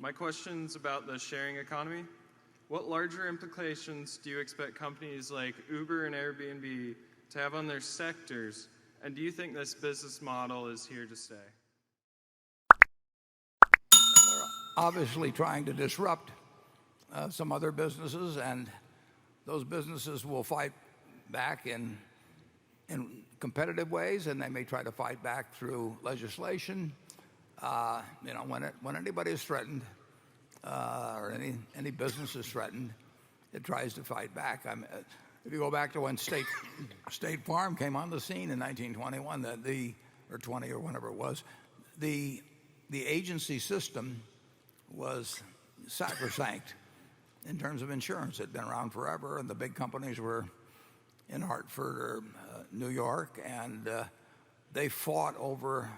My question's about the sharing economy. What larger implications do you expect companies like Uber and Airbnb to have on their sectors? And do you think this business model is here to stay? They're obviously trying to disrupt some other businesses, and those businesses will fight back in competitive ways, and they may try to fight back through legislation. When anybody is threatened, or any business is threatened, it tries to fight back. If you go back to when State Farm came on the scene in 1921, or 20 or whenever it was, the agency system was sacrosanct in terms of insurance. It had been around forever, and the big companies were in Hartford or New York, and they fought over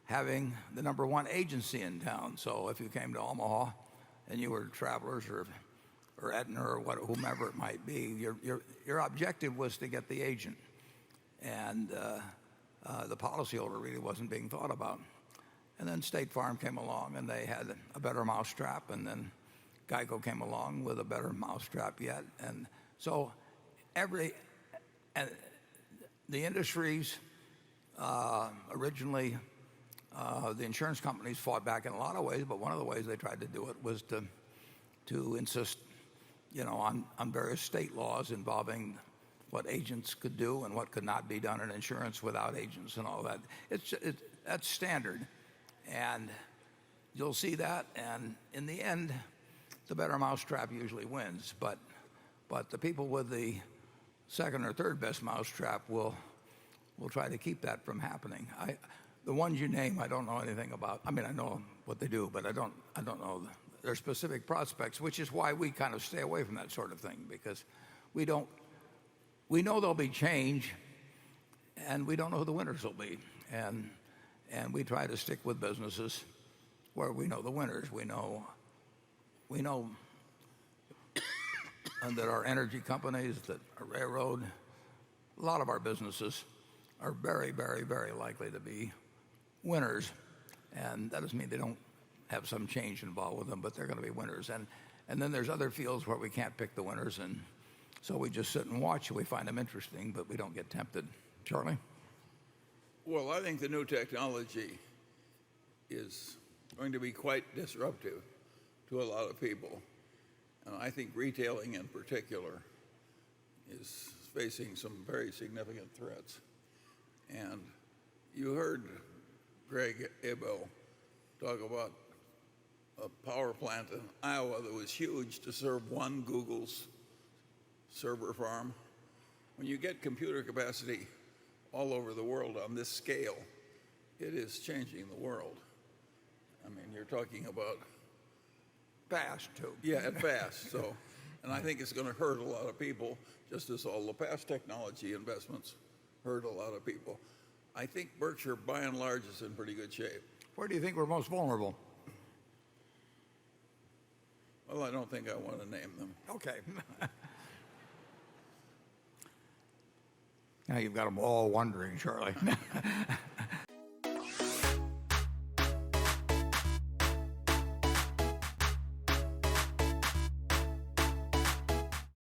having the #1 agency in town. So if you came to Omaha and you were Travelers or Aetna or whomever it might be, your objective was to get the agent, and the policyholder really wasn't being thought about. And then State Farm came along, and they had a better mousetrap, and then Geico came along with a better mousetrap yet. And so the industries originally, the insurance companies fought back in a lot of ways, but one of the ways they tried to do it was to insist, on various state laws involving what agents could do and what could not be done in insurance without agents and all that. That's standard, and you'll see that. And in the end, the better mousetrap usually wins. But the people with the second or third best mousetrap will try to keep that from happening. The ones you name, I don't know anything about. I mean, I know what they do, but I don't know their specific prospects, which is why we kind of stay away from that sort of thing, because we know there'll be change, and we don't know who the winners will be. And we try to stick with businesses where we know the winners. We know and that our energy companies, that our railroad, a lot of our businesses are very, very, very likely to be winners. And that doesn't mean they don't have some change involved with them, but they're going to be winners. And then there's other fields where we can't pick the winners, and so we just sit and watch. We find them interesting, but we don't get tempted. Charlie? Well, I think the new technology is going to be quite disruptive to a lot of people. And I think retailing in particular is facing some very significant threats. And you heard Greg Abel talk about a power plant in Iowa that was huge to serve one Google's server farm. When you get computer capacity all over the world on this scale, it is changing the world. I mean, you're talking about Fast, too. Yeah, fast. And I think it's going to hurt a lot of people, just as all the past technology investments hurt a lot of people. I think Berkshire, by and large, is in pretty good shape. Where do you think we're most vulnerable? Well, I don't think I want to name them. Okay. Now you've got them all wondering, Charlie.